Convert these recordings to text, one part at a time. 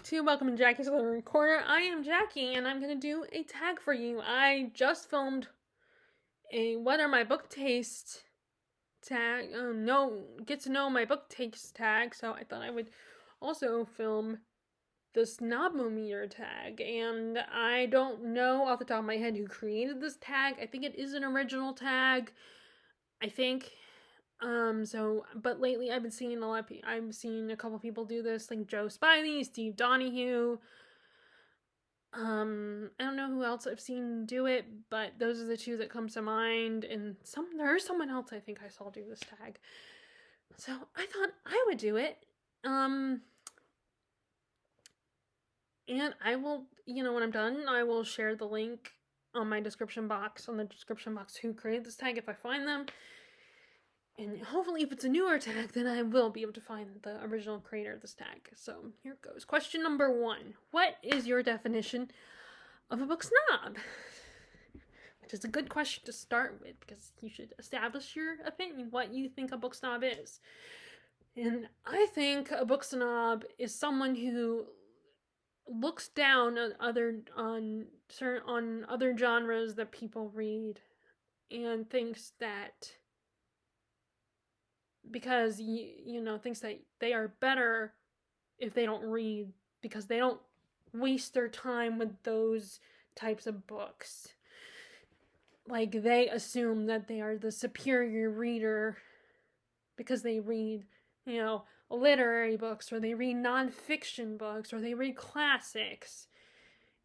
to Welcome to Jackie's Literary Corner. I am Jackie, and I'm going to do a tag for you. I just filmed a What Are My Book Tastes tag, get to know my book taste tag, so I thought I would also film the Snob O Meter Tag, and I don't know off the top of my head who created this tag. I think it is an original tag, I think. But lately I've been seeing I've seen a couple people do this, like Joe Spivey, Steve Donahue. I don't know who else I've seen do it, but those are the two that come to mind. And there's someone else I think I saw do this tag. So I thought I would do it. And I will, when I'm done, I will share the link on the description box who created this tag if I find them. And hopefully if it's a newer tag, then I will be able to find the original creator of this tag. So here it goes. Question number 1. What is your definition of a book snob? Which is a good question to start with, because you should establish your opinion, what you think a book snob is. And I think a book snob is someone who looks down on other genres that people read and thinks that because thinks that they are better if they don't read, because they don't waste their time with those types of books. Like, they assume that they are the superior reader because they read, literary books, or they read nonfiction books, or they read classics.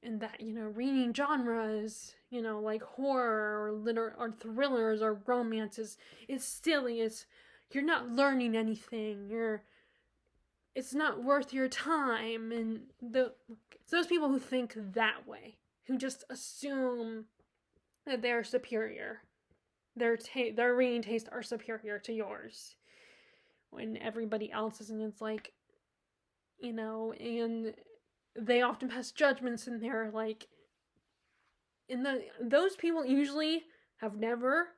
And that, reading genres, like horror or thrillers or romances, is silly. You're not learning anything. It's not worth your time. And it's those people who think that way, who just assume that they're superior. Their reading tastes are superior to yours, when everybody else is. And it's like, and they often pass judgments in there, like, those people usually have never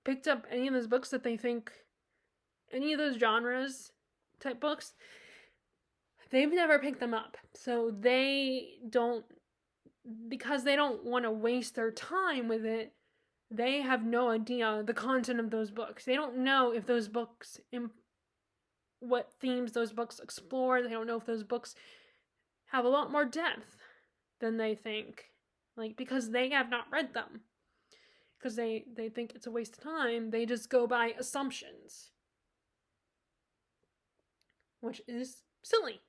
picked up any of those books that they think, any of those genres type books, they've never picked them up. So because they don't want to waste their time with it, they have no idea the content of those books. They don't know if those books, what themes those books explore. They don't know if those books have a lot more depth than they think. Like, because they have not read them. Because they think it's a waste of time. They just go by assumptions, which is silly.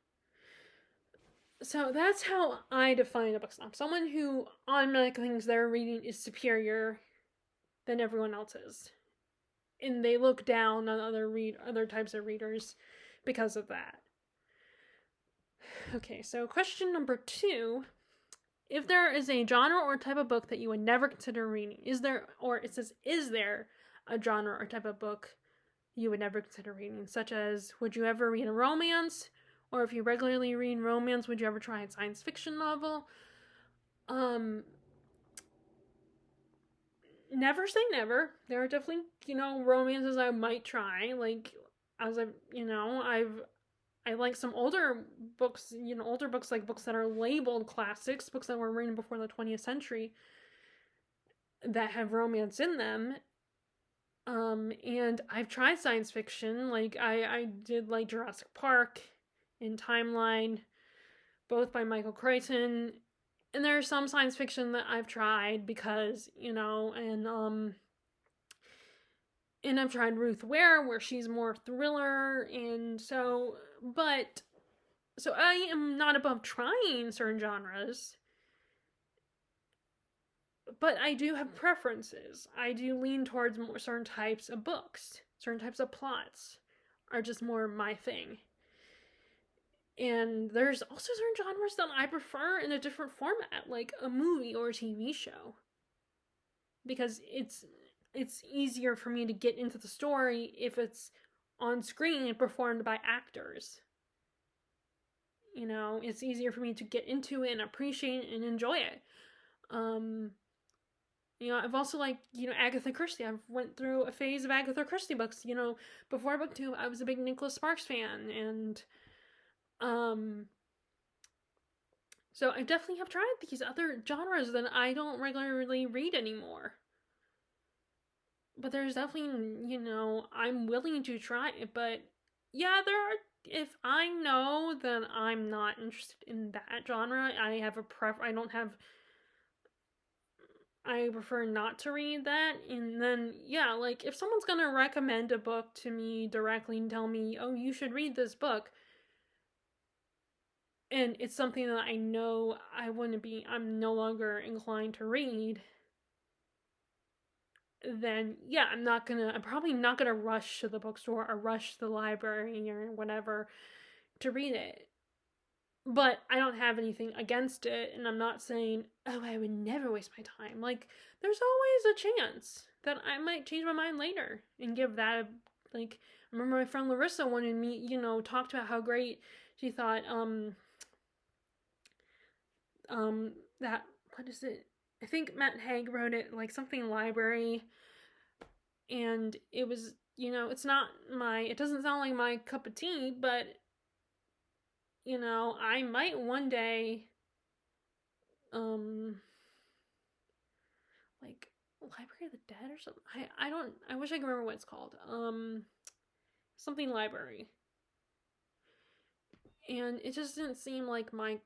So that's how I define a book snob. Someone who automatically thinks their reading is superior than everyone else's. And they look down on other types of readers because of that. Okay, so question number 2. If there is a genre or type of book that you would never consider reading, is there a genre or type of book you would never consider reading? Such as, would you ever read a romance? Or if you regularly read romance, would you ever try a science fiction novel? Never say never. There are definitely, romances I might try. Like, as I like some older books, like books that are labeled classics, books that were written before the 20th century that have romance in them. And I've tried science fiction. Like, I did like Jurassic Park and Timeline, both by Michael Crichton. And there's some science fiction that I've tried because, and I've tried Ruth Ware, where she's more thriller, and so I am not above trying certain genres, but I do have preferences. I do lean towards more certain types of books. Certain types of plots are just more my thing. And there's also certain genres that I prefer in a different format, like a movie or a TV show. Because it's easier for me to get into the story if it's on screen and performed by actors. It's easier for me to get into it and appreciate it and enjoy it. I've also liked, Agatha Christie. I've went through a phase of Agatha Christie books. Before book 2, I was a big Nicholas Sparks fan, and So I definitely have tried these other genres that I don't regularly read anymore. But there's definitely, I'm willing to try it, but yeah, there are, if I know that I'm not interested in that genre, I don't have, I prefer not to read that. And then, yeah, like if someone's gonna recommend a book to me directly and tell me, oh, you should read this book, and it's something that I know I'm no longer inclined to read, then yeah, I'm probably not gonna rush to the bookstore or rush to the library or whatever to read it. But I don't have anything against it, and I'm not saying, oh, I would never waste my time. Like, there's always a chance that I might change my mind later and give that like, I remember my friend Larissa wanted me, talked about how great she thought, that, what is it? I think Matt Haig wrote it, like something library, and it was, it doesn't sound like my cup of tea, but, I might one day, like, Library of the Dead or something. I wish I could remember what it's called. Something library. And it just didn't seem like my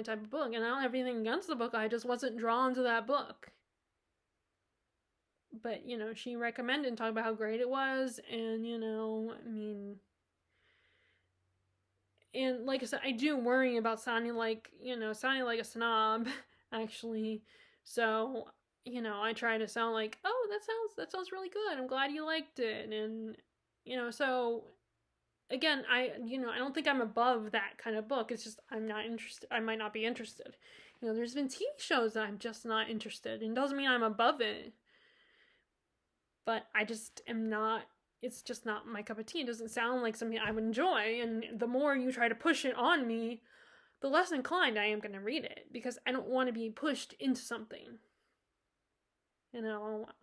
type of book. And I don't have anything against the book, I just wasn't drawn to that book. But, she recommended and talked about how great it was, and, and like I said, I do worry about sounding like a snob, actually. So, I try to sound like, oh, that sounds really good. I'm glad you liked it. And, so again, I don't think I'm above that kind of book. It's just I'm not interested. I might not be interested. There's been TV shows that I'm just not interested in. Doesn't mean I'm above it, but I just am not. It's just not my cup of tea. It doesn't sound like something I would enjoy. And the more you try to push it on me, the less inclined I am going to read it, because I don't want to be pushed into something.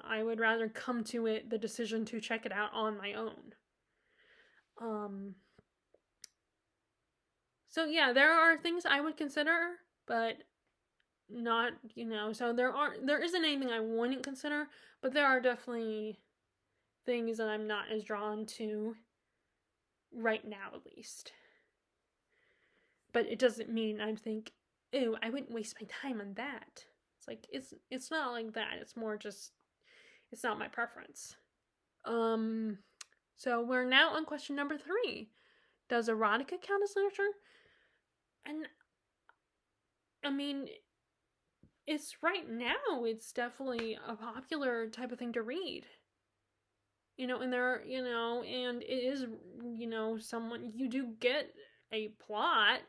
I would rather come to it, the decision to check it out on my own. So yeah, there are things I would consider, but not, so there isn't anything I wouldn't consider, but there are definitely things that I'm not as drawn to right now, at least. But it doesn't mean I think, ew, I wouldn't waste my time on that. It's like it's not like that. It's more just it's not my preference. So we're now on question number 3. Does erotica count as literature? And I mean, it's right now, it's definitely a popular type of thing to read. And there are, and it is, someone, you do get a plot.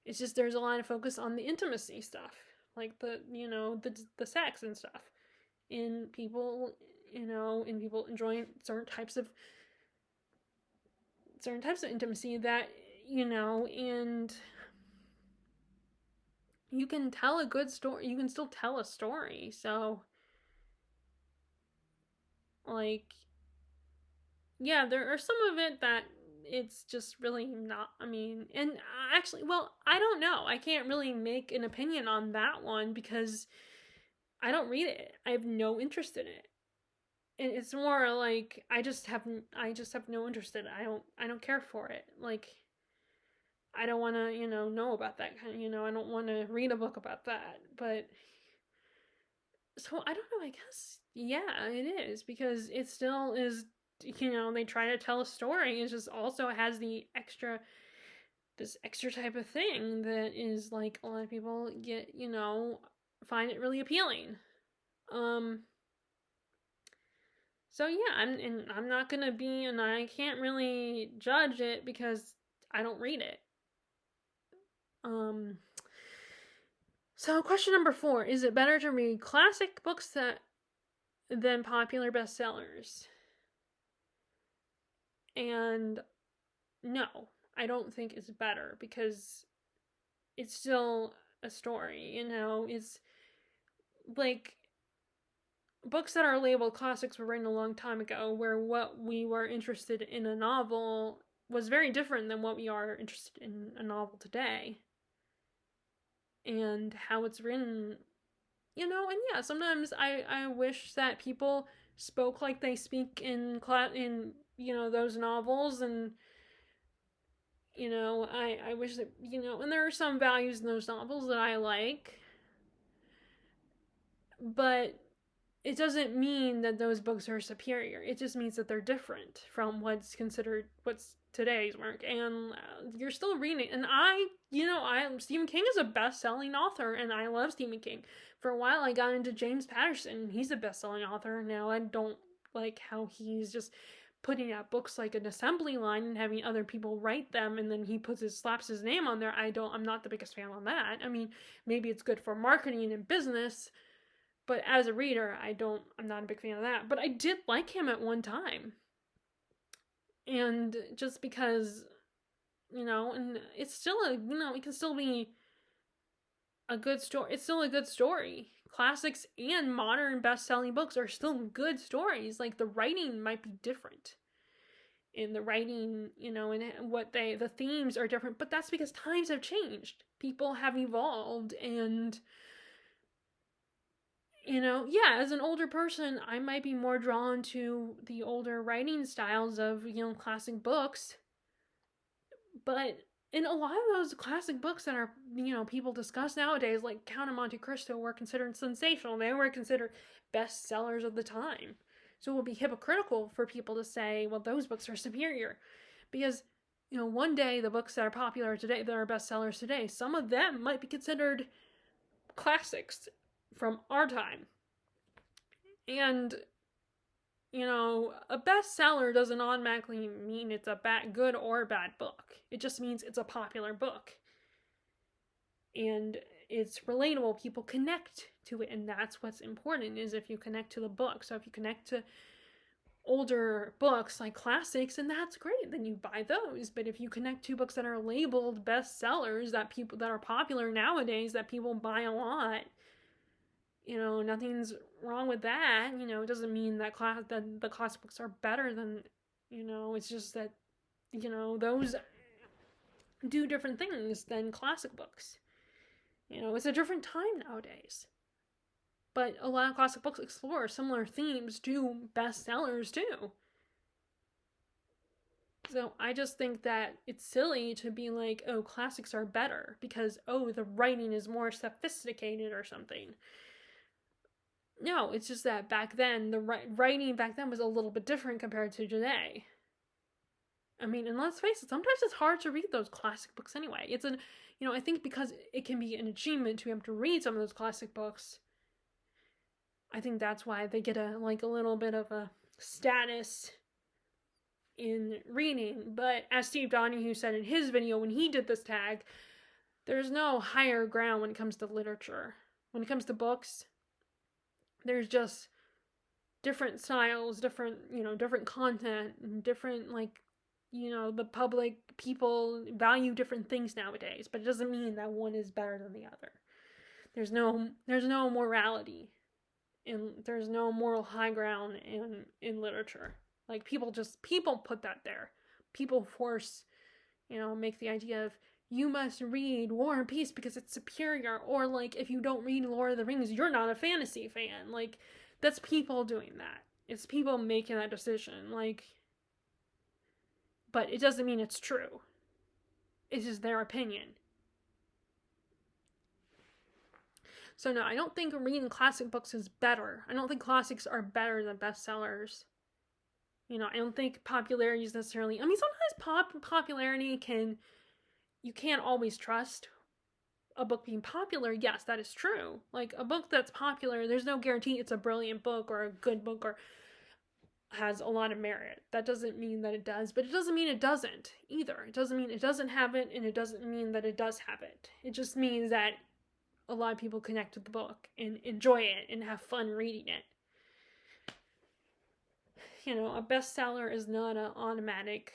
It's just there's a lot of focus on the intimacy stuff, like the sex and stuff, in people, in people enjoying certain types of intimacy that, and you can tell a good story. You can still tell a story. So, like, yeah, there are some of it that it's just really not. I mean, and actually, well, I don't know. I can't really make an opinion on that one because I don't read it. I have no interest in it. And it's more like I just have no interest in it. I don't care for it. Like, I don't want to, know about that kind of, I don't want to read a book about that. But so I don't know, I guess yeah, it is, because it still is, they try to tell a story. It just also has this extra type of thing that is like a lot of people get, find it really appealing. So yeah, I'm not gonna be, and I can't really judge it because I don't read it. So question number 4, is it better to read classic books than popular bestsellers? And no, I don't think it's better, because it's still a story, it's like books that are labeled classics were written a long time ago, where what we were interested in a novel was very different than what we are interested in a novel today. and how it's written, and yeah, sometimes I wish that people spoke like they speak in those novels, and I wish that, and there are some values in those novels that I like, but it doesn't mean that those books are superior. It just means that they're different from what's today's work, and you're still reading. And Stephen King is a best-selling author, and I love Stephen King. For a while, I got into James Patterson. He's a best-selling author. Now I don't like how he's just putting out books like an assembly line and having other people write them, and then he slaps his name on there. I'm not the biggest fan on that. I mean, maybe it's good for marketing and business, but as a reader, I'm not a big fan of that. But I did like him at one time. And just because, and it's still it can still be a good story. It's still a good story. Classics and modern best-selling books are still good stories. Like, the writing might be different. And the writing, and the themes are different. But that's because times have changed. People have evolved, and as an older person, I might be more drawn to the older writing styles of, classic books. But in a lot of those classic books that are, people discuss nowadays, like Count of Monte Cristo, were considered sensational. They were considered bestsellers of the time. So it would be hypocritical for people to say, well, those books are superior. Because, one day the books that are popular today, that are bestsellers today, some of them might be considered classics from our time. And, a bestseller doesn't automatically mean it's a good or bad book. It just means it's a popular book. And it's relatable. People connect to it, and that's what's important, is if you connect to the book. So if you connect to older books like classics, and that's great, then you buy those. But if you connect to books that are labeled bestsellers, that are popular nowadays, that people buy a lot, nothing's wrong with that. It doesn't mean that the classic books are better than, it's just that, those do different things than classic books. It's a different time nowadays. But a lot of classic books explore similar themes to bestsellers too. So I just think that it's silly to be like, oh, classics are better because, oh, the writing is more sophisticated or something. No, it's just that back then, the writing back then was a little bit different compared to today. I mean, and let's face it, sometimes it's hard to read those classic books anyway. I think because it can be an achievement to be able to read some of those classic books, I think that's why they get a little bit of a status in reading. But as Steve Donahue said in his video when he did this tag, there's no higher ground when it comes to literature. When it comes to books, there's just different styles, different content, and different, the people value different things nowadays, but it doesn't mean that one is better than the other. There's no morality, and there's no moral high ground in literature. Like, people put that there. People force, make the idea of, you must read War and Peace because it's superior, or like, if you don't read Lord of the Rings, you're not a fantasy fan. Like, that's people doing that. It's people making that decision. Like, but it doesn't mean it's true. It's just their opinion. So no, I don't think reading classic books is better. I don't think classics are better than bestsellers. I don't think popularity is necessarily... I mean, sometimes popularity you can't always trust a book being popular. Yes, that is true. Like, a book that's popular, there's no guarantee it's a brilliant book or a good book or has a lot of merit. That doesn't mean that it does, but it doesn't mean it doesn't either. It doesn't mean it doesn't have it, and it doesn't mean that it does have it. It just means that a lot of people connect with the book and enjoy it and have fun reading it. A bestseller is not an automatic...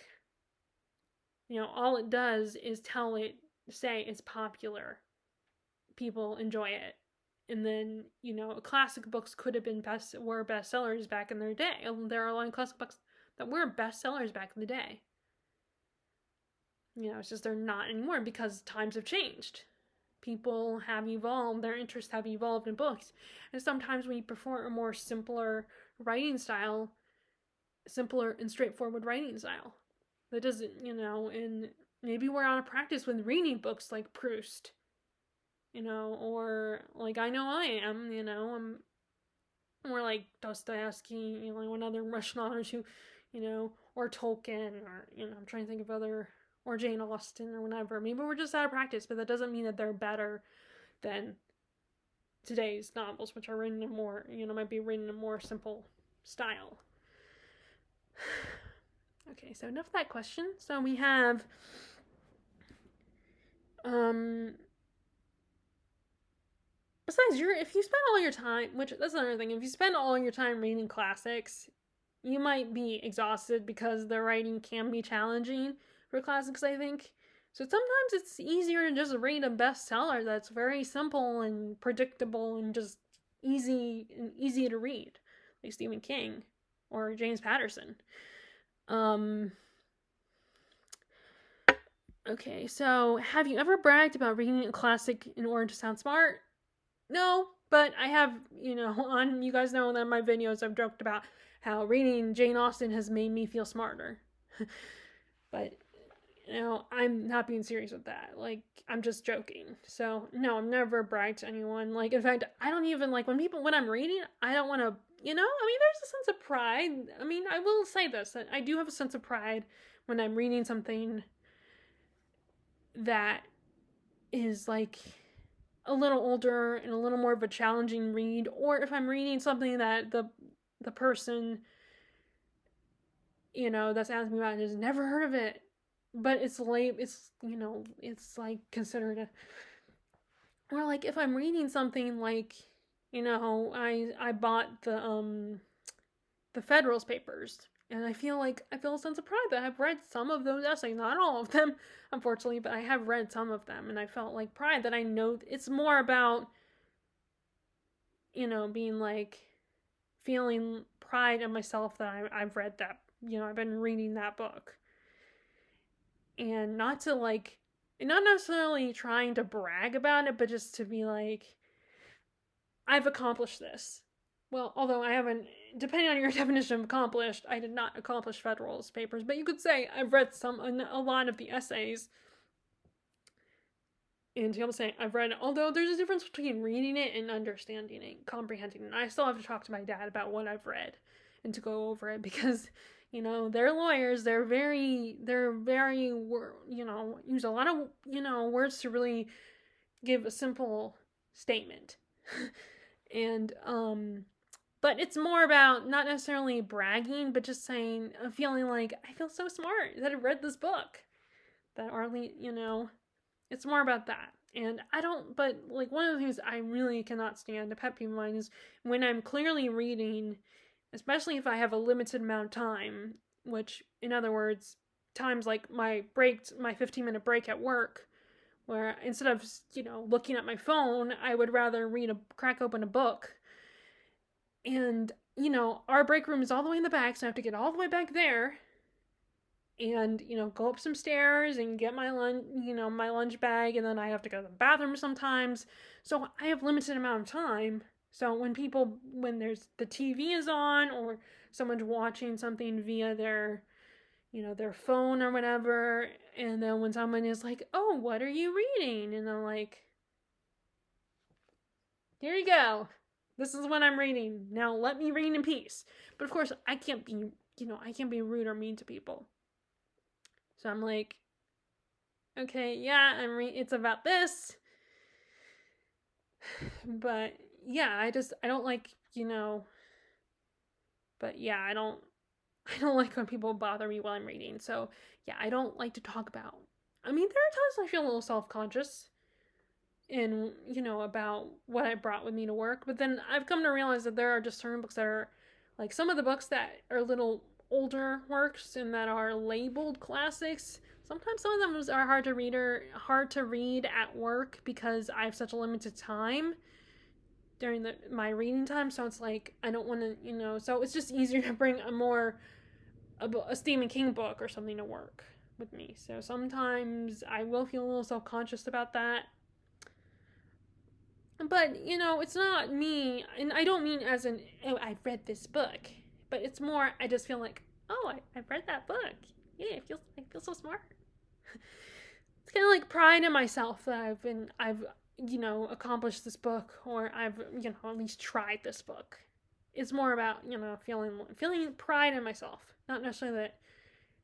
all it does is say it's popular. People enjoy it. And then, classic books could have were bestsellers back in their day. There are a lot of classic books that were bestsellers back in the day. It's just they're not anymore because times have changed. people have evolved, their interests have evolved in books. And sometimes we prefer a more simpler writing style, simpler and straightforward writing style. That doesn't, and maybe we're out of practice with reading books like Proust, or like I know I am, I'm more like Dostoevsky, one other Russian authors who, or Tolkien, or, I'm trying to think of other, or Jane Austen or whatever. Maybe we're just out of practice, but that doesn't mean that they're better than today's novels, which are written in more, might be written in a more simple style. Okay, so enough of that question. So we have, besides, if you spend all your time, which that's another thing, if you spend all your time reading classics, you might be exhausted because the writing can be challenging for classics, I think. So sometimes it's easier to just read a bestseller that's very simple and predictable and just easy to read, like Stephen King or James Patterson. Okay, so have you ever bragged about reading a classic in order to sound smart? No, but I have, on, you guys know that in my videos I've joked about how reading Jane Austen has made me feel smarter. But, I'm not being serious with that. Like, I'm just joking. So, no, I've never bragged to anyone. Like, in fact, I don't even, like, when I'm reading, I don't want to, there's a sense of pride. I will say this, that I do have a sense of pride when I'm reading something that is, like, a little older and a little more of a challenging read, or if I'm reading something that the person, that's asking me about has never heard of it, but it's late, it's, it's like considered a, or like if I'm reading something like, I bought the Federalist Papers, and I feel a sense of pride that I've read some of those essays, not all of them, unfortunately, but I have read some of them, and I felt like pride that I know it's more about, being like, feeling pride in myself that I've read that, I've been reading that book. And not necessarily trying to brag about it, but just to be like, I've accomplished this. Well, although I haven't, depending on your definition of accomplished, I did not accomplish Federalist Papers, but you could say I've read a lot of the essays. And to be able to say I've read it, although there's a difference between reading it and understanding it, comprehending it. And I still have to talk to my dad about what I've read and to go over it because, they're lawyers. They're very, use a lot of, words to really give a simple statement. And, but it's more about not necessarily bragging, but just saying, feeling like I feel so smart that I read this book. That Arlene, it's more about that. And but like one of the things I really cannot stand, a pet peeve of mine, is when I'm clearly reading, especially if I have a limited amount of time, which, in other words, times like my 15-minute break at work, where instead of, looking at my phone, I would rather crack open a book. And, our break room is all the way in the back, so I have to get all the way back there and, go up some stairs and get my lunch bag, and then I have to go to the bathroom sometimes. So I have limited amount of time. So when there's the TV is on, or someone's watching something via their phone or whatever, and then when someone is like, "Oh, what are you reading?" and I'm like, "Here you go. This is what I'm reading. Now let me read in peace." But of course, I can't be rude or mean to people. So I'm like, okay, yeah, it's about this. But yeah, I don't like, but yeah, I don't like when people bother me while I'm reading. So yeah, I don't like to talk about. There are times I feel a little self-conscious in, about what I brought with me to work. But then I've come to realize that there are just certain books that are, like some of the books that are little older works and that are labeled classics. Sometimes some of them are hard to read at work because I have such a limited time during my reading time. So it's like, I don't want to, so it's just easier to bring a Stephen King book or something to work with me. So sometimes I will feel a little self-conscious about that. But, it's not me, and I don't mean as in, oh, I've read this book, but it's more, I just feel like, oh, I've read that book. Yeah, I feel so smart. It's kind of like pride in myself that I've accomplished this book, or I've at least tried this book. It's more about feeling pride in myself, not necessarily that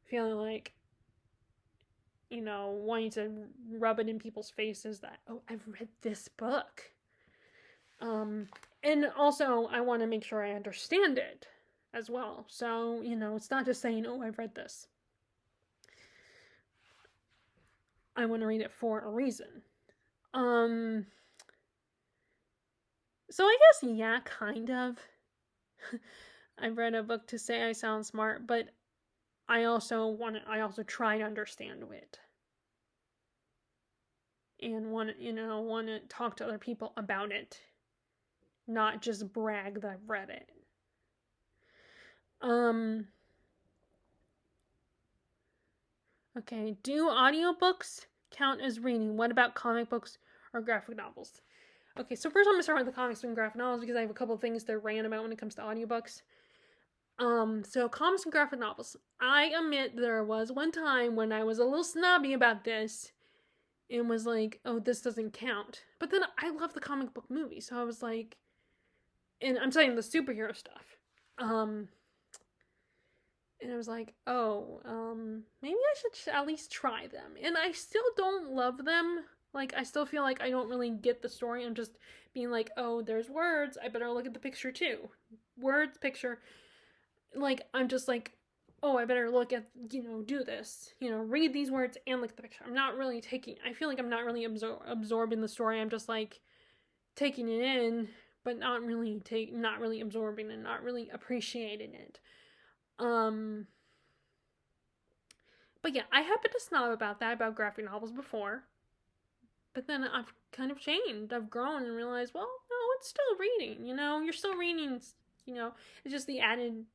feeling like wanting to rub it in people's faces that, oh, I've read this book. And also I want to make sure I understand it as well. So it's not just saying, oh, I've read this. I want to read it for a reason. So I guess, yeah, kind of. I've read a book to say I sound smart, but I also try to understand it. And want to talk to other people about it. Not just brag that I've read it. Okay, do audiobooks count as reading? What about comic books or graphic novels? Okay, so first I'm going to start with the comics and graphic novels because I have a couple of things to rant about when it comes to audiobooks. So comics and graphic novels. I admit there was one time when I was a little snobby about this and was like, oh, this doesn't count. But then I love the comic book movie, so I was like, and I'm saying the superhero stuff. And I was like, oh, maybe I should at least try them. And I still don't love them. Like, I still feel like I don't really get the story. I'm just being like, oh, there's words. I better look at the picture too. Words, picture. Like, I'm just like, oh, I better look at, do this. Read these words and look at the picture. I'm not really I feel like I'm not really absorbing the story. I'm just like taking it in, but not really absorbing and not really appreciating it. But yeah, I have been a snob about graphic novels before. But then I've kind of changed. I've grown and realized, well, no, it's still reading, You're still reading, it's just the added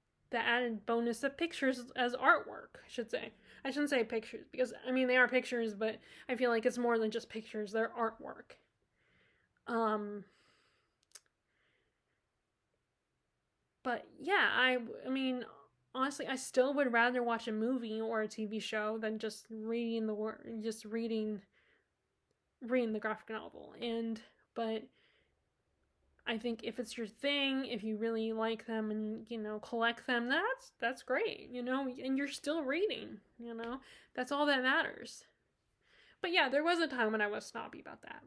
bonus of pictures as artwork, I should say. I shouldn't say pictures because they are pictures, but I feel like it's more than just pictures, they're artwork. But yeah, I mean, honestly, I still would rather watch a movie or a TV show than just reading reading the graphic novel. But I think if it's your thing, if you really like them and collect them, that's great, and you're still reading, that's all that matters. But yeah, there was a time when I was snobby about that.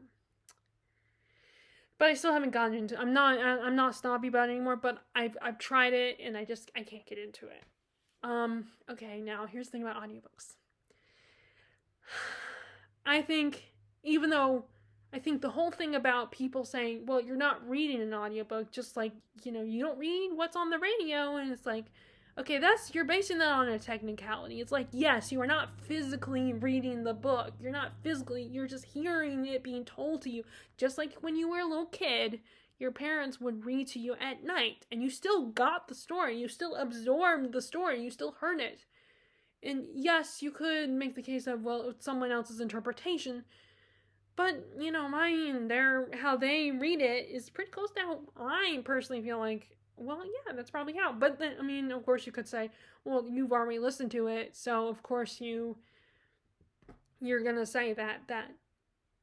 But I still haven't gotten into. I'm not snobby about it anymore. But I've tried it and I can't get into it. Okay, now here's the thing about audiobooks. I think even though I think the whole thing about people saying, well, you're not reading an audiobook, just like, you don't read what's on the radio, and it's like, okay, you're basing that on a technicality. It's like, yes, you are not physically reading the book. You're just hearing it being told to you. Just like when you were a little kid, your parents would read to you at night, and you still got the story. You still absorbed the story. You still heard it. And yes, you could make the case of, well, it's someone else's interpretation. But, how they read it is pretty close to how I personally feel like, well, yeah, that's probably how. But then, of course you could say, well, you've already listened to it, so of course you're gonna say that.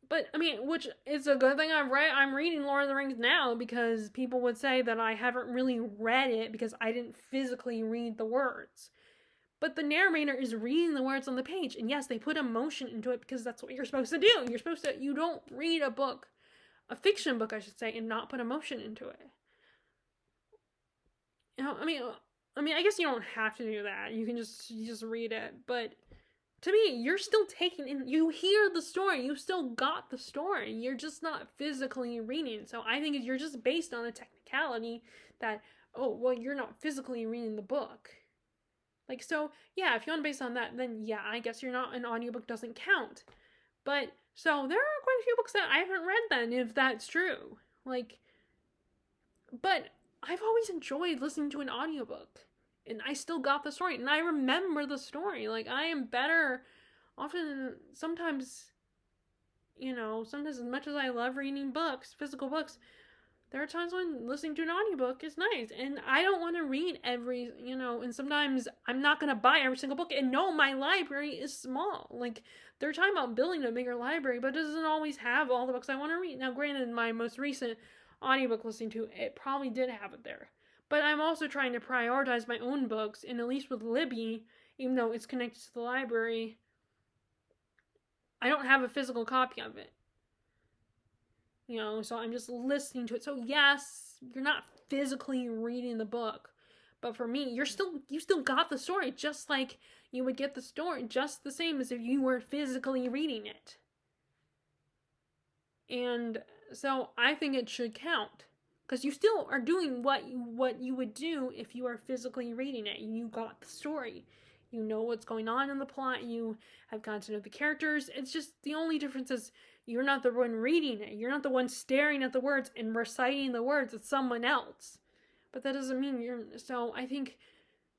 But, which is a good thing I'm reading Lord of the Rings now because people would say that I haven't really read it because I didn't physically read the words. But the narrator is reading the words on the page. And yes, they put emotion into it because that's what you're supposed to do. You don't read a fiction book, I should say, and not put emotion into it. I guess you don't have to do that. You can just read it. But to me, you're still taking in, you hear the story. You still got the story. You're just not physically reading. So I think you're just based on a technicality that, oh, well, you're not physically reading the book. Like, so, yeah, if you want to base on that, then yeah, I guess an audiobook doesn't count. But, so, there are quite a few books that I haven't read then, if that's true. Like, but I've always enjoyed listening to an audiobook. And I still got the story. And I remember the story. Like, I am better, sometimes, sometimes as much as I love reading books, physical books, there are times when listening to an audiobook is nice. And I don't want to read and sometimes I'm not going to buy every single book. And no, my library is small. Like, they're talking about building a bigger library, but it doesn't always have all the books I want to read. Now, granted, my most recent audiobook listening to, it probably did have it there. But I'm also trying to prioritize my own books, and at least with Libby, even though it's connected to the library, I don't have a physical copy of it. So I'm just listening to it. So yes, you're not physically reading the book, but for me, you still got the story, just like you would get the story, just the same as if you were physically reading it. And so I think it should count, because you still are doing what you would do if you are physically reading it. You got the story. You know what's going on in the plot. You have gotten to know the characters. It's just the only difference is you're not the one reading it. You're not the one staring at the words and reciting the words. It's someone else. But that doesn't mean you're... So I think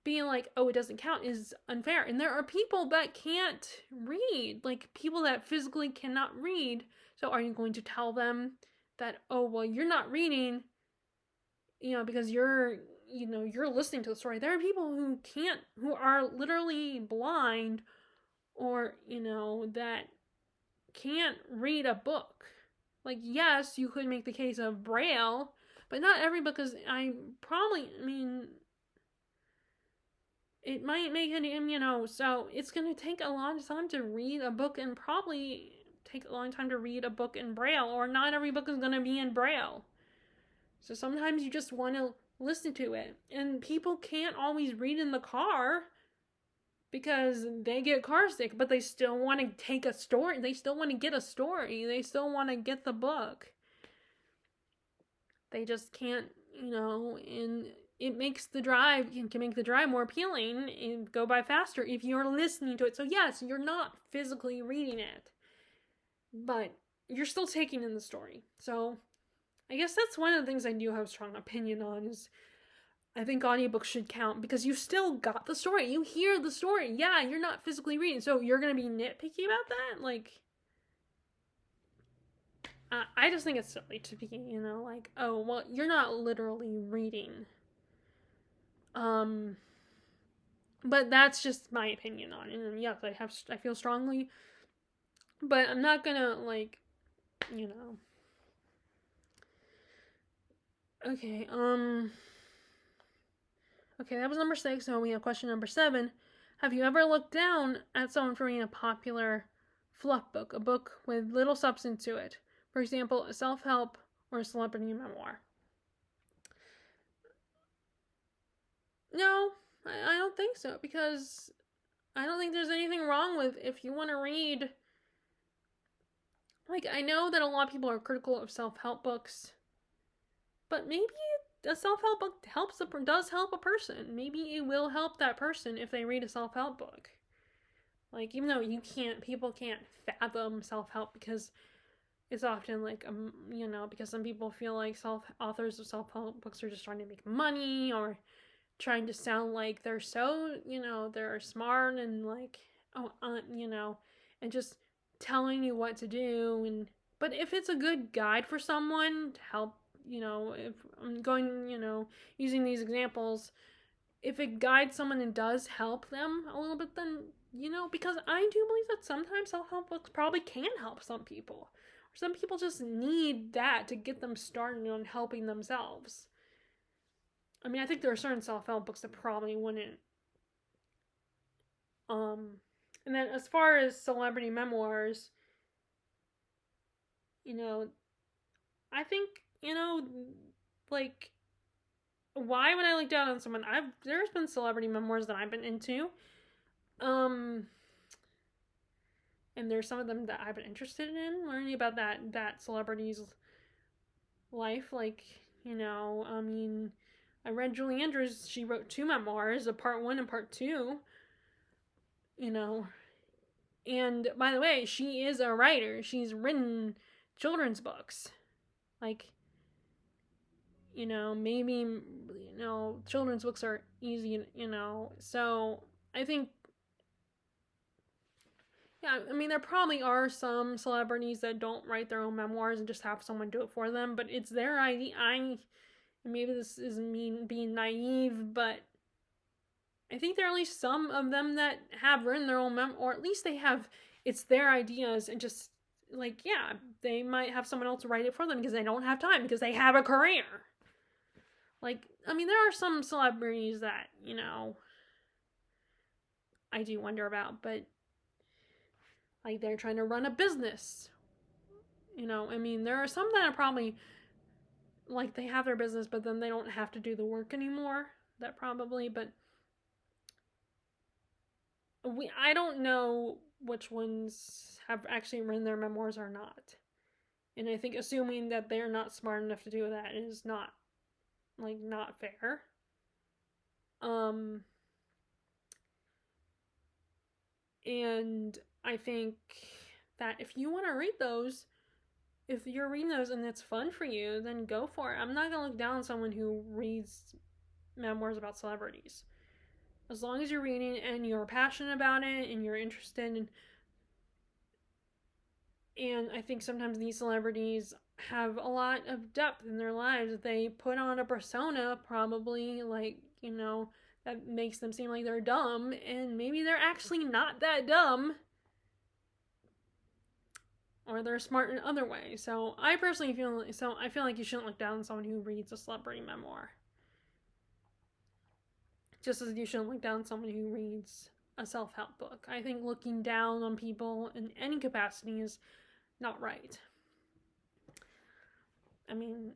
being like, oh, it doesn't count is unfair. And there are people that can't read. Like, people that physically cannot read. So are you going to tell them that, oh, well, you're not reading, because you're listening to the story? There are people who are literally blind, or, that can't read a book. Like, yes, you could make the case of Braille, but not every book is... it might make it, so it's going to take a long time to read a book, and probably take a long time to read a book in Braille, or not every book is going to be in Braille. So sometimes you just want to listen to it. And people can't always read in the car because they get car sick, but they still want to take a story. They still want to get a story. They still want to get the book. They just can't, and it makes the drive, it can make the drive more appealing and go by faster if you're listening to it. So yes, you're not physically reading it, but you're still taking in the story. So I guess that's one of the things I do have a strong opinion on, is I think audiobooks should count, because you still got the story. You hear the story. Yeah, you're not physically reading, so you're going to be nitpicky about that? Like, I just think it's silly to be, like, oh, well, you're not literally reading. But that's just my opinion on it. And yes, I feel strongly, but I'm not gonna, like, Okay, okay, that was number 6, so we have question number 7. Have you ever looked down at someone for reading a popular fluff book, a book with little substance to it? For example, a self-help or a celebrity memoir? No, I don't think so, because I don't think there's anything wrong with, if you want to read... Like, I know that a lot of people are critical of self-help books, but maybe a self-help book does help a person. Maybe it will help that person if they read a self-help book. Like, even though people can't fathom self-help, because it's often like, because some people feel like authors of self-help books are just trying to make money, or trying to sound like they're so, they're smart, and like, and just telling you what to do. But if it's a good guide for someone to help, if I'm going, using these examples, if it guides someone and does help them a little bit, then, because I do believe that sometimes self-help books probably can help some people. Or some people just need that to get them started on helping themselves. I mean, I think there are certain self-help books that probably wouldn't. And then as far as celebrity memoirs, I think, like, why would I look down on someone? There's been celebrity memoirs that I've been into. And there's some of them that I've been interested in learning about that celebrity's life. Like, I read Julie Andrews. She wrote 2 memoirs, a part 1 and part 2. And by the way, she is a writer. She's written children's books. Like, maybe, children's books are easy, so I think, Yeah, I mean, there probably are some celebrities that don't write their own memoirs and just have someone do it for them, but it's their idea. Maybe this is me being naive, but I think there are at least some of them that have written their own memoir, or at least they have, it's their ideas, and just, like, yeah, they might have someone else write it for them because they don't have time, because they have a career. Like, I mean, there are some celebrities that, I do wonder about, but, like, they're trying to run a business. I mean, there are some that are probably, like, they have their business, but then they don't have to do the work anymore. That probably, but I don't know which ones have actually written their memoirs or not. And I think assuming that they're not smart enough to do that is not, like, not fair. And I think that if you want to read those, if you're reading those and it's fun for you, then go for it. I'm not going to look down on someone who reads memoirs about celebrities. As long as you're reading and you're passionate about it and you're interested and I think sometimes these celebrities have a lot of depth in their lives. They put on a persona, probably, like, that makes them seem like they're dumb, and maybe they're actually not that dumb. Or they're smart in other ways. So I personally feel like you shouldn't look down on someone who reads a celebrity memoir. Just as you shouldn't look down on someone who reads a self-help book. I think looking down on people in any capacity is not right. I mean,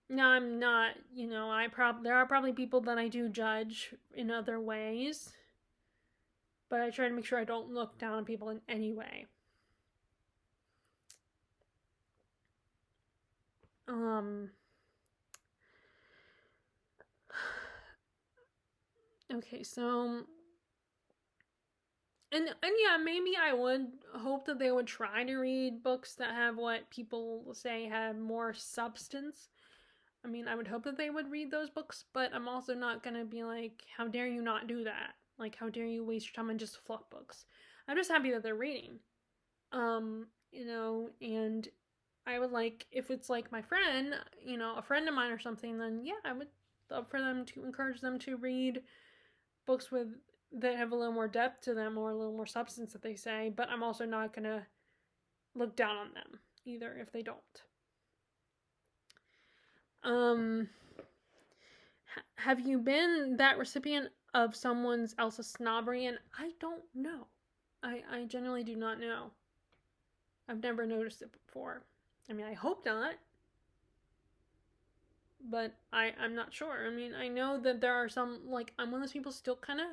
no, I'm not, there are probably people that I do judge in other ways, but I try to make sure I don't look down on people in any way. Okay, so and yeah, maybe I would hope that they would try to read books that have what people say have more substance. I mean, I would hope that they would read those books, but I'm also not gonna be like, how dare you not do that? Like, how dare you waste your time on just fluff books? I'm just happy that they're reading. And I would like, if it's like my friend, a friend of mine or something, then yeah, I would love for them to encourage them to read books that have a little more depth to them or a little more substance that they say, but I'm also not gonna look down on them either if they don't. Have you been that recipient of someone else's snobbery? And I don't know. I genuinely do not know. I've never noticed it before. I mean, I hope not. But I'm not sure. I mean, I know that there are some, like, I'm one of those people still kind of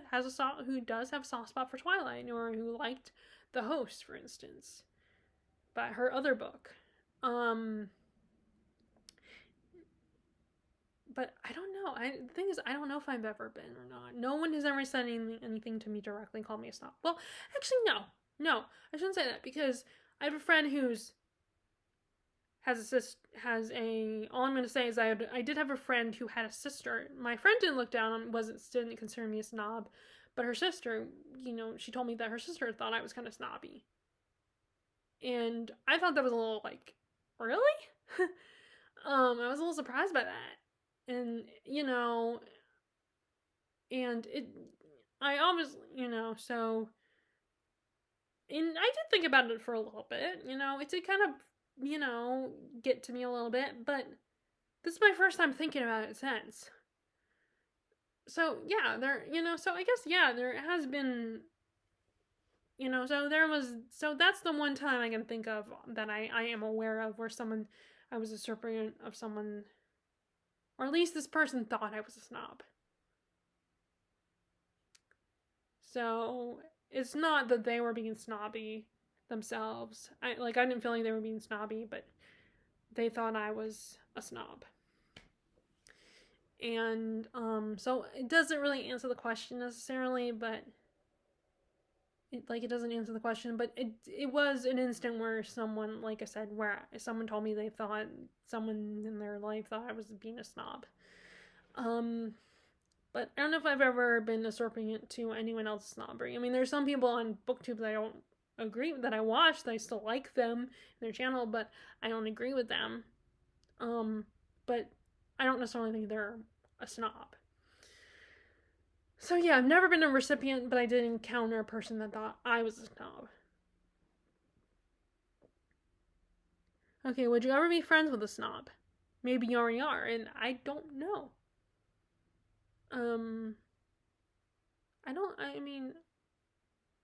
who does have a soft spot for Twilight, or who liked The Host, for instance, but her other book. But I don't know. The thing is, I don't know if I've ever been or not. No one has ever said anything to me directly, called me a snob. Well, actually, no, I shouldn't say that, because I have a friend who's all I'm going to say is I did have a friend who had a sister. My friend didn't look down on, didn't consider me a snob, but her sister, she told me that her sister thought I was kind of snobby. And I thought that was a little, like, really? I was a little surprised by that. And, and I obviously, so, and I did think about it for a little bit, it did kind of, get to me a little bit, but this is my first time thinking about it since. So, yeah, so I guess, yeah, there has been, so that's the one time I can think of that I am aware of where I was a recipient of someone, or at least this person thought I was a snob. So, it's not that they were being snobby themselves. I didn't feel like they were being snobby, but they thought I was a snob. And so it doesn't really answer the question necessarily, but it doesn't answer the question, but it was an instant where someone, like I said, where someone told me they thought someone in their life thought I was being a snob. But I don't know if I've ever been a recipient to anyone else's snobbery. I mean, there's some people on BookTube that I don't agree that I watched. I still like them, their channel, but I don't agree with them. But I don't necessarily think they're a snob. So yeah, I've never been a recipient, but I did encounter a person that thought I was a snob. Okay, would you ever be friends with a snob? Maybe you already are, and I don't know. Um, I don't. I mean,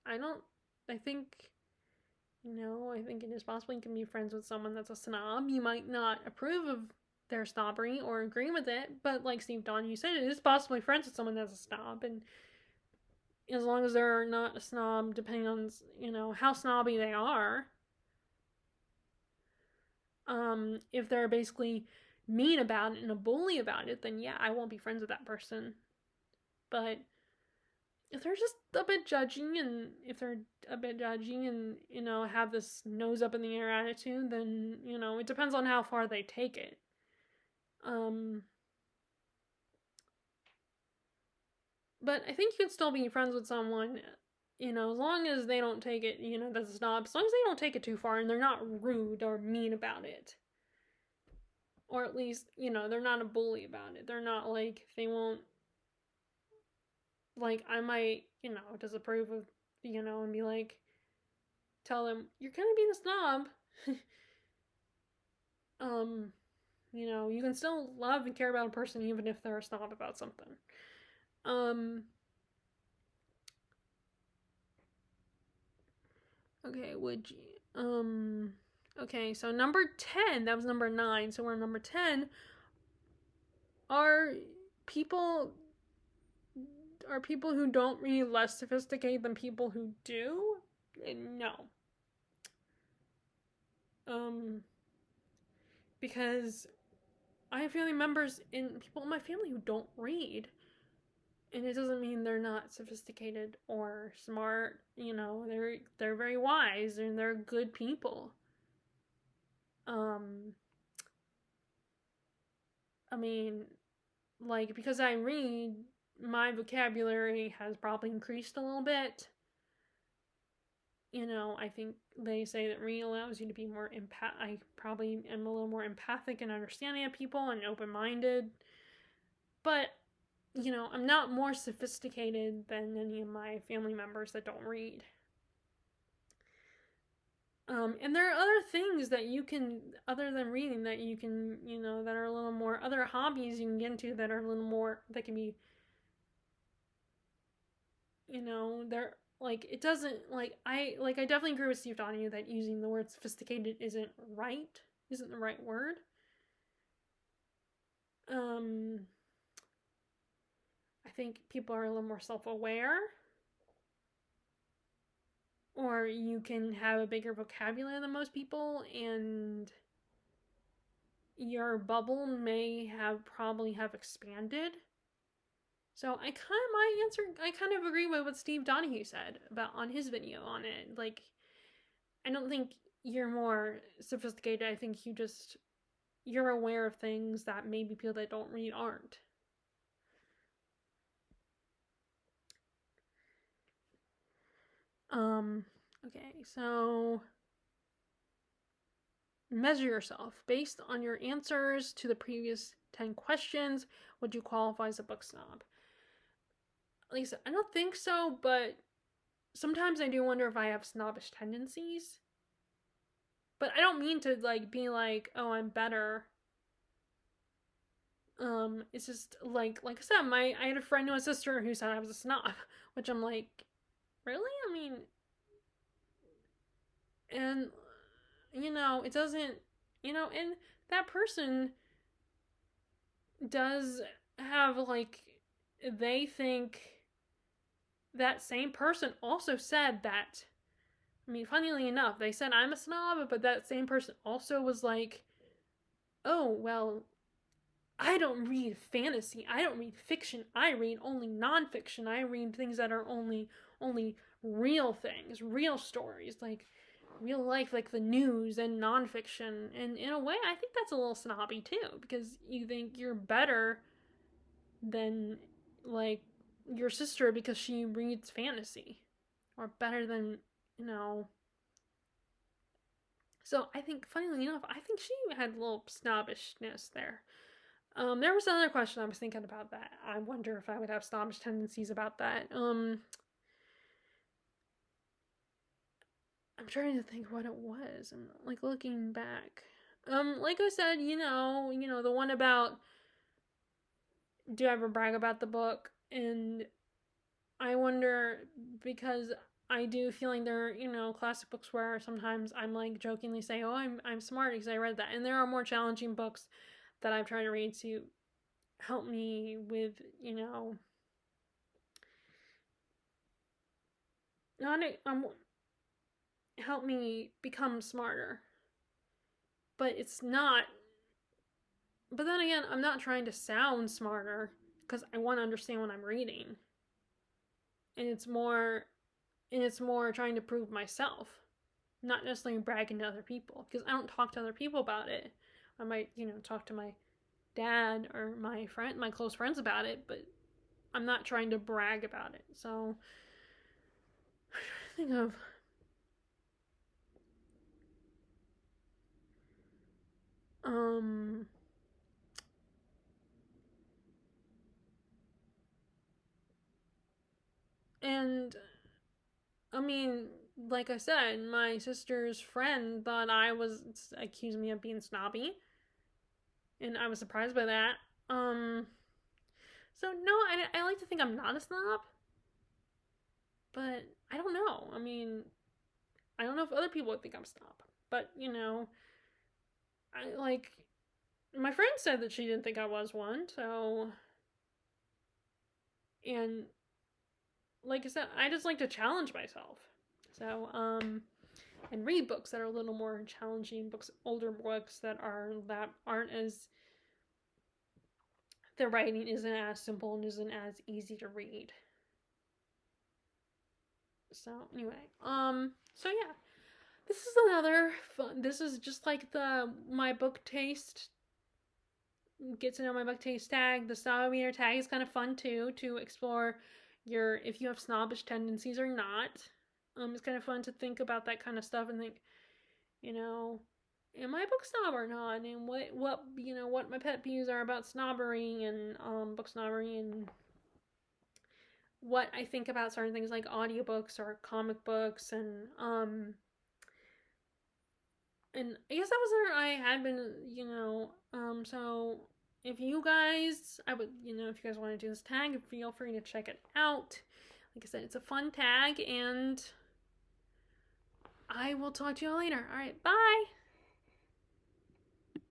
I don't. I think. I think it is possible you can be friends with someone that's a snob. You might not approve of their snobbery or agree with it, but like Steve Donahue said, it is possibly friends with someone that's a snob, and as long as they're not a snob, depending on how snobby they are. If they're basically mean about it and a bully about it, then yeah, I won't be friends with that person. But if they're just a bit judgy and have this nose up in the air attitude, then it depends on how far they take it. But I think you can still be friends with someone, as long as they don't take it, that's a snob, as long as they don't take it too far and they're not rude or mean about it. Or at least, they're not a bully about it. They're not like, they won't, like, I might, disapprove of, and be like, tell them, you're kind of being a snob. You can still love and care about a person even if they're a snob about something. Okay, would you, okay, so number 10, that was number 9, so we're on number 10. Are people who don't read less sophisticated than people who do? No. Because I have family members and people in my family who don't read. And it doesn't mean they're not sophisticated or smart. They're very wise and they're good people. I mean, like, because I read, my vocabulary has probably increased a little bit. I think they say that reading allows you to be more I probably am a little more empathic and understanding of people and open-minded. But, I'm not more sophisticated than any of my family members that don't read. And there are other things that you can, other than reading, that you can, that are a little more, other hobbies you can get into that are a little more, that can be, they're, like, it doesn't, like, I definitely agree with Steve Donahue that using the word sophisticated isn't the right word. I think people are a little more self-aware, or you can have a bigger vocabulary than most people, and your bubble may probably have expanded. So I kind of agree with what Steve Donahue said on his video on it. Like, I don't think you're more sophisticated. I think you're aware of things that maybe people that don't read aren't. Okay, so measure yourself. Based on your answers to the previous 10 questions, would you qualify as a book snob? Lisa, I don't think so, but sometimes I do wonder if I have snobbish tendencies. But I don't mean to, like, be like, oh, I'm better. It's just, like I said, I had a friend who had a sister who said I was a snob, which I'm like, really? I mean, and, it doesn't, and that person does have, like, they think that same person also said that. I mean, funnily enough, they said I'm a snob, but that same person also was like, oh, well, I don't read fantasy. I don't read fiction. I read only nonfiction. I read things that are only real things, real stories, like real life, like the news and nonfiction. And in a way, I think that's a little snobby too, because you think you're better than, like, your sister because she reads fantasy, or better than, So I think, funnily enough, I think she had a little snobbishness there. There was another question I was thinking about that. I wonder if I would have snobbish tendencies about that. I'm trying to think what it was. I'm like looking back. Like I said, the one about do I ever brag about the book? And I wonder because I do feel like there are, classic books where sometimes I'm like jokingly say, "Oh, I'm smart because I read that." And there are more challenging books that I'm trying to read to help me with, not help me become smarter. But it's not. But then again, I'm not trying to sound smarter because I want to understand what I'm reading. And it's more trying to prove myself, not necessarily bragging to other people because I don't talk to other people about it. I might, talk to my dad or my close friends about it, but I'm not trying to brag about it. So I think of um and I mean, like I said, my sister's friend thought accused me of being snobby, and I was surprised by that. Um, so no, I like to think I'm not a snob, but I don't know. I mean, I don't know if other people would think I'm a snob, but I like my friend said that she didn't think I was one. So, and like I said, I just like to challenge myself. So, and read books that are a little more challenging, older books that aren't as the writing isn't as simple and isn't as easy to read. So anyway, so yeah, this is another fun. This is just like the my book taste. Get to know my book taste tag. The Snob O Meter tag is kind of fun too to explore if you have snobbish tendencies or not. It's kind of fun to think about that kind of stuff and think, you know, am I a book snob or not? And what my pet peeves are about snobbery and book snobbery and what I think about certain things like audiobooks or comic books and I guess that was where I had been, so if you guys if you guys want to do this tag, feel free to check it out. Like I said, it's a fun tag and I will talk to you all later. All right, bye.